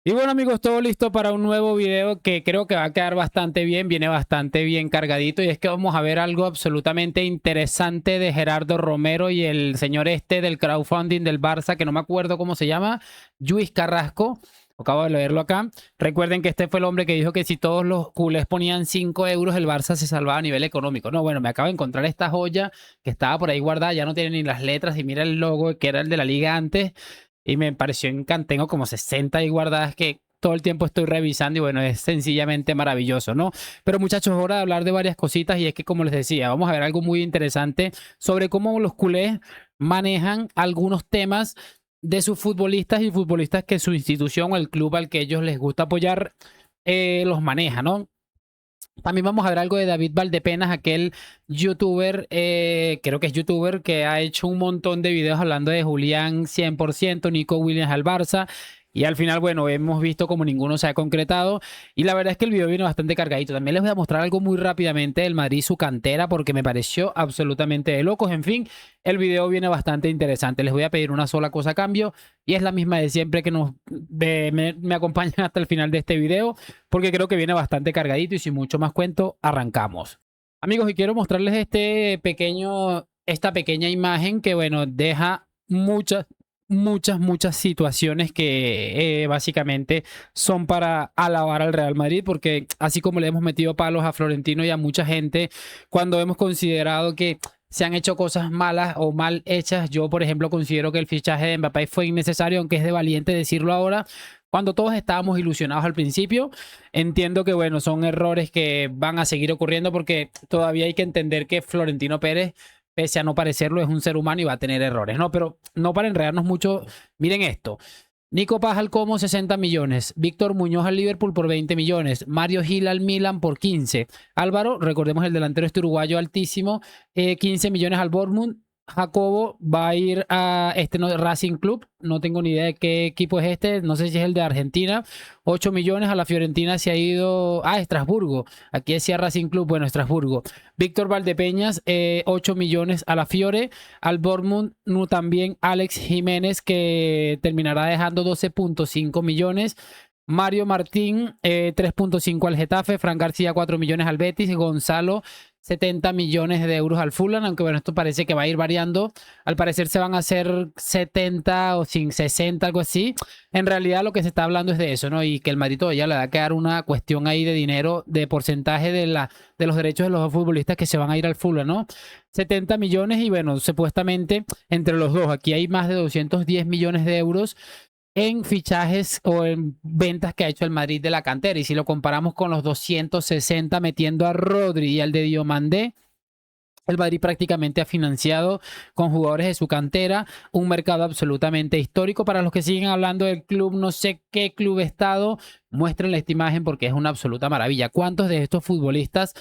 Y bueno amigos, todo listo para un nuevo video que creo que va a quedar bastante bien, viene bastante bien cargadito y es que vamos a ver algo absolutamente interesante de Gerardo Romero y el señor este del crowdfunding del Barça, que no me acuerdo cómo se llama, Luis Carrasco, acabo de leerlo acá. Recuerden que este fue el hombre que dijo que si todos los culés ponían 5 euros el Barça se salvaba a nivel económico. No, bueno, me acabo de encontrar esta joya que estaba por ahí guardada, ya no tiene ni las letras y mira el logo que era el de la liga antes. Y me pareció encantado. Tengo como 60 ahí guardadas que todo el tiempo estoy revisando y bueno, es sencillamente maravilloso, ¿no? Pero muchachos, hora de hablar de varias cositas y es que como les decía, vamos a ver algo muy interesante sobre cómo los culés manejan algunos temas de sus futbolistas y futbolistas que su institución o el club al que ellos les gusta apoyar los maneja, ¿no? También vamos a ver algo de David Valdepenas, aquel youtuber, creo que es youtuber, que ha hecho un montón de videos hablando de Julián 100%, Nico Williams al Barça. Y al final, bueno, hemos visto como ninguno se ha concretado. Y la verdad es que el video viene bastante cargadito. También les voy a mostrar algo muy rápidamente del Madrid, su cantera, porque me pareció absolutamente de locos. En fin, el video viene bastante interesante. Les voy a pedir una sola cosa a cambio. Y es la misma de siempre que me acompañan hasta el final de este video porque creo que viene bastante cargadito y sin mucho más cuento, arrancamos. Amigos, y quiero mostrarles esta pequeña imagen que, bueno, deja muchas situaciones que básicamente son para alabar al Real Madrid, porque así como le hemos metido palos a Florentino y a mucha gente, cuando hemos considerado que se han hecho cosas malas o mal hechas, yo por ejemplo considero que el fichaje de Mbappé fue innecesario, aunque es de valiente decirlo ahora, cuando todos estábamos ilusionados al principio. Entiendo que, bueno, son errores que van a seguir ocurriendo porque todavía hay que entender que Florentino Pérez, pese a no parecerlo, es un ser humano y va a tener errores, ¿no? Pero no para enredarnos mucho, miren esto. Nico Paz al Como 60 millones, Víctor Muñoz al Liverpool por 20 millones, Mario Gil al Milan por 15, Álvaro, recordemos el delantero este uruguayo altísimo, 15 millones al Bournemouth. Jacobo va a ir a Racing Club, no tengo ni idea de qué equipo es este, no sé si es el de Argentina. 8 millones a la Fiorentina se ha ido a Estrasburgo, aquí decía Racing Club, bueno, Estrasburgo. Víctor Valdepeñas, 8 millones a la Fiore, al Bournemouth también Alex Jiménez que terminará dejando 12.5 millones. Mario Martín, 3.5 al Getafe, Fran García 4 millones al Betis, Gonzalo 70 millones de euros al Fulham, aunque bueno, esto parece que va a ir variando. Al parecer se van a hacer 70 o sin 60, algo así. En realidad lo que se está hablando es de eso, ¿no? Y que el Madrid todavía le va a quedar una cuestión ahí de dinero, de porcentaje de los derechos de los dos futbolistas que se van a ir al Fulham, ¿no? 70 millones y bueno, supuestamente entre los dos, aquí hay más de 210 millones de euros en fichajes o en ventas que ha hecho el Madrid de la cantera. Y si lo comparamos con los 260 metiendo a Rodri y al de Diomandé, el Madrid prácticamente ha financiado con jugadores de su cantera un mercado absolutamente histórico. Para los que siguen hablando del club, no sé qué club estado, muéstrenle esta imagen porque es una absoluta maravilla. ¿Cuántos de estos futbolistas,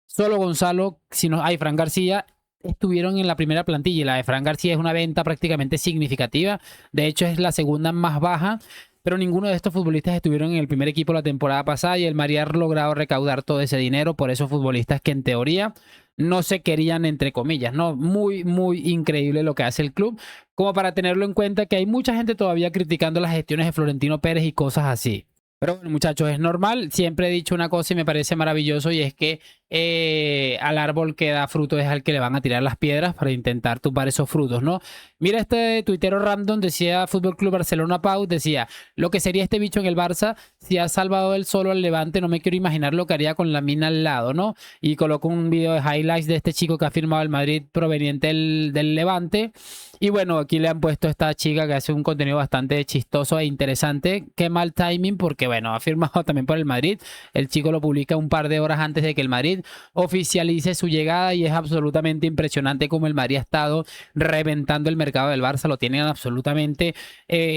solo Gonzalo, si no hay Fran García, estuvieron en la primera plantilla? Y la de Fran García es una venta prácticamente significativa. De hecho, es la segunda más baja. Pero ninguno de estos futbolistas estuvieron en el primer equipo la temporada pasada y el Madrid ha logrado recaudar todo ese dinero por esos futbolistas que en teoría no se querían, entre comillas, ¿no? Muy increíble lo que hace el club, como para tenerlo en cuenta que hay mucha gente todavía criticando las gestiones de Florentino Pérez y cosas así. Pero bueno, muchachos, es normal. Siempre he dicho una cosa y me parece maravilloso y es que al árbol que da fruto es al que le van a tirar las piedras para intentar tumbar esos frutos, ¿no? Mira, este tuitero random decía Fútbol Club Barcelona Pau, decía, lo que sería este bicho en el Barça si ha salvado él solo al Levante, no me quiero imaginar lo que haría con la mina al lado, ¿no? Y colocó un video de highlights de este chico que ha firmado el Madrid proveniente del Levante. Y bueno, aquí le han puesto a esta chica que hace un contenido bastante chistoso e interesante. Qué mal timing porque, bueno, ha firmado también por el Madrid. El chico lo publica un par de horas antes de que el Madrid oficialice su llegada y es absolutamente impresionante como el Madrid ha estado reventando el mercado del Barça. Lo tienen absolutamente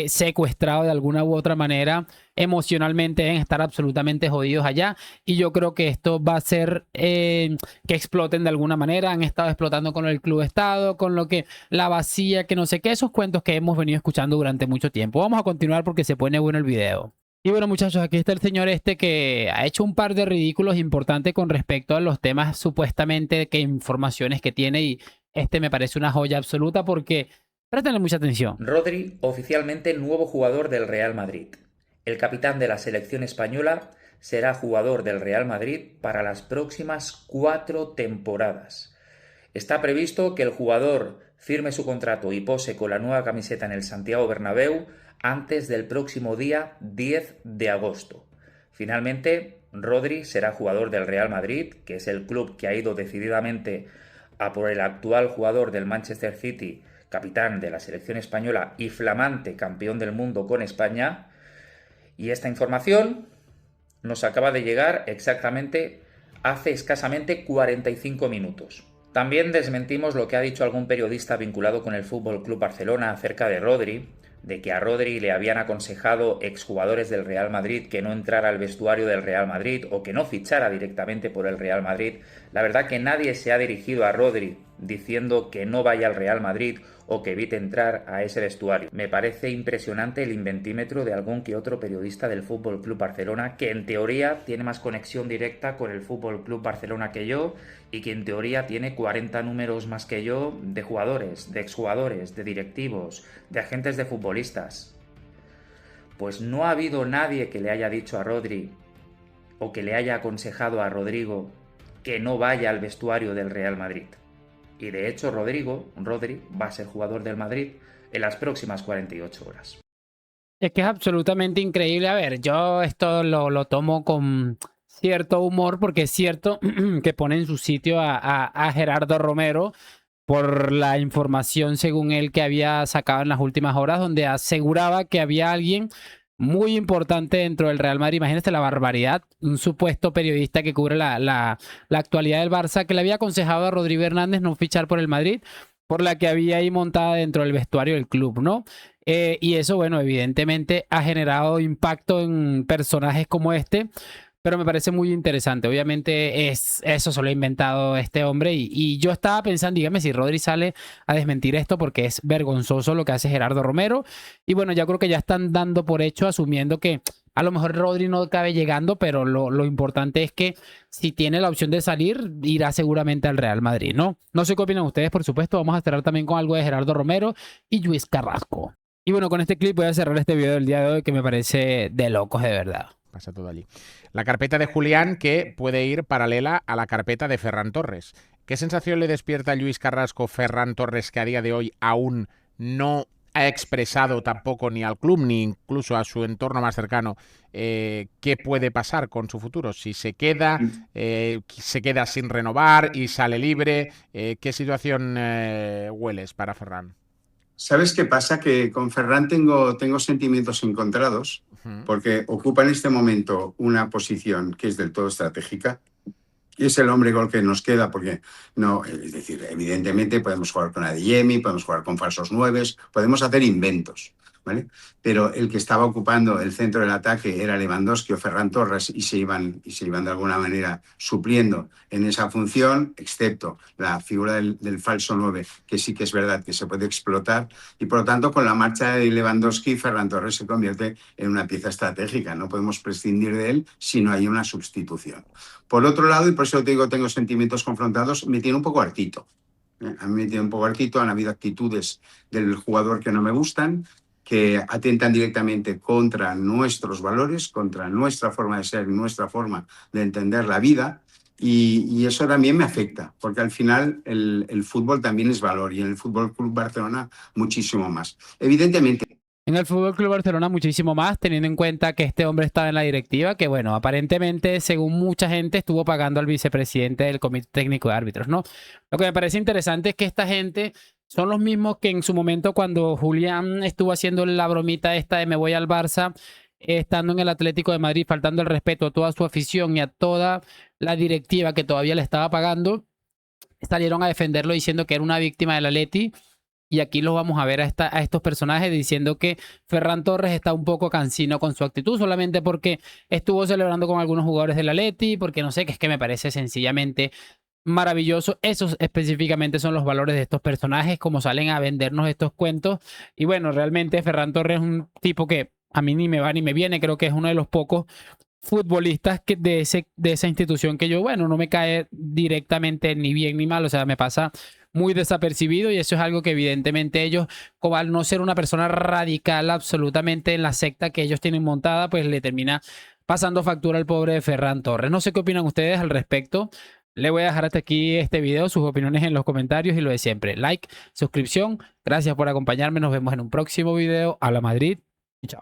secuestrado de alguna u otra manera. Emocionalmente deben estar absolutamente jodidos allá. Y yo creo que esto va a ser que exploten de alguna manera. Han estado explotando con el club estado, con lo que la vacía, que no sé qué, esos cuentos que hemos venido escuchando durante mucho tiempo. Vamos a continuar porque se pone bueno el video. Y bueno, muchachos, aquí está el señor este que ha hecho un par de ridículos importantes con respecto a los temas supuestamente que informaciones que tiene y este me parece una joya absoluta porque préstenle mucha atención. Rodri, oficialmente nuevo jugador del Real Madrid. El capitán de la selección española será jugador del Real Madrid para las próximas 4 temporadas. Está previsto que el jugador firme su contrato y pose con la nueva camiseta en el Santiago Bernabéu antes del próximo día 10 de agosto. Finalmente, Rodri será jugador del Real Madrid, que es el club que ha ido decididamente a por el actual jugador del Manchester City, capitán de la selección española y flamante campeón del mundo con España. Y esta información nos acaba de llegar exactamente hace escasamente 45 minutos. También desmentimos lo que ha dicho algún periodista vinculado con el Fútbol Club Barcelona acerca de Rodri, de que a Rodri le habían aconsejado exjugadores del Real Madrid que no entrara al vestuario del Real Madrid o que no fichara directamente por el Real Madrid. La verdad que nadie se ha dirigido a Rodri diciendo que no vaya al Real Madrid o que evite entrar a ese vestuario. Me parece impresionante el inventímetro de algún que otro periodista del Fútbol Club Barcelona que en teoría tiene más conexión directa con el Fútbol Club Barcelona que yo y que en teoría tiene 40 números más que yo de jugadores, de exjugadores, de directivos, de agentes de futbolistas. Pues no ha habido nadie que le haya dicho a Rodri o que le haya aconsejado a Rodrigo que no vaya al vestuario del Real Madrid. Y de hecho Rodri va a ser jugador del Madrid en las próximas 48 horas. Es que es absolutamente increíble. A ver, yo esto lo tomo con cierto humor porque es cierto que pone en su sitio a Gerardo Romero por la información, según él, que había sacado en las últimas horas, donde aseguraba que había alguien muy importante dentro del Real Madrid. Imagínate la barbaridad. Un supuesto periodista que cubre la actualidad del Barça, que le había aconsejado a Rodrigo Hernández no fichar por el Madrid, por la que había ahí montada dentro del vestuario del club, ¿no? Y eso, bueno, evidentemente ha generado impacto en personajes como este, pero me parece muy interesante. Obviamente eso se lo ha inventado este hombre y yo estaba pensando, dígame si Rodri sale a desmentir esto porque es vergonzoso lo que hace Gerardo Romero. Y bueno, ya creo que ya están dando por hecho, asumiendo que a lo mejor Rodri no acabe llegando, pero lo importante es que si tiene la opción de salir, irá seguramente al Real Madrid, ¿no? No sé qué opinan ustedes, por supuesto. Vamos a cerrar también con algo de Gerardo Romero y Luis Carrasco. Y bueno, con este clip voy a cerrar este video del día de hoy que me parece de locos de verdad. Pasa todo allí. La carpeta de Julián que puede ir paralela a la carpeta de Ferran Torres. ¿Qué sensación le despierta a Luis Carrasco Ferran Torres, que a día de hoy aún no ha expresado tampoco ni al club ni incluso a su entorno más cercano qué puede pasar con su futuro? Si se queda sin renovar y sale libre, ¿qué situación hueles para Ferran? ¿Sabes qué pasa? Que con Ferran tengo sentimientos encontrados porque ocupa en este momento una posición que es del todo estratégica y es el hombre gol que nos queda porque no, es decir, evidentemente podemos jugar con Adeyemi, podemos jugar con falsos nueves, podemos hacer inventos, ¿vale? Pero el que estaba ocupando el centro del ataque era Lewandowski o Ferran Torres y se iban de alguna manera supliendo en esa función, excepto la figura del falso 9, que sí que es verdad que se puede explotar, y por lo tanto con la marcha de Lewandowski, Ferran Torres se convierte en una pieza estratégica. No podemos prescindir de él si no hay una sustitución. Por otro lado, y por eso te digo, tengo sentimientos confrontados, me tiene un poco hartito. A mí me tiene un poco hartito, han habido actitudes del jugador que no me gustan, que atentan directamente contra nuestros valores, contra nuestra forma de ser, nuestra forma de entender la vida, y eso también me afecta, porque al final el fútbol también es valor, y en el Fútbol Club Barcelona muchísimo más. Evidentemente. En el Fútbol Club Barcelona muchísimo más, teniendo en cuenta que este hombre estaba en la directiva, que bueno, aparentemente, según mucha gente, estuvo pagando al vicepresidente del Comité Técnico de Árbitros, ¿no? Lo que me parece interesante es que esta gente son los mismos que en su momento, cuando Julián estuvo haciendo la bromita esta de me voy al Barça, estando en el Atlético de Madrid, faltando el respeto a toda su afición y a toda la directiva que todavía le estaba pagando, salieron a defenderlo diciendo que era una víctima del Atleti. Y aquí los vamos a ver a estos personajes diciendo que Ferran Torres está un poco cansino con su actitud, solamente porque estuvo celebrando con algunos jugadores del Atleti, porque no sé, que es que me parece sencillamente maravilloso. Esos específicamente son los valores de estos personajes, como salen a vendernos estos cuentos. Y bueno, realmente Ferran Torres es un tipo que a mí ni me va ni me viene. Creo que es uno de los pocos futbolistas de esa institución que yo, bueno, no me cae directamente ni bien ni mal. O sea, me pasa muy desapercibido, y eso es algo que evidentemente ellos, como al no ser una persona radical absolutamente en la secta que ellos tienen montada, pues le termina pasando factura al pobre de Ferran Torres. No sé qué opinan ustedes al respecto. Le voy a dejar hasta aquí este video, sus opiniones en los comentarios y lo de siempre. Like, suscripción. Gracias por acompañarme. Nos vemos en un próximo video. A la Madrid y chao.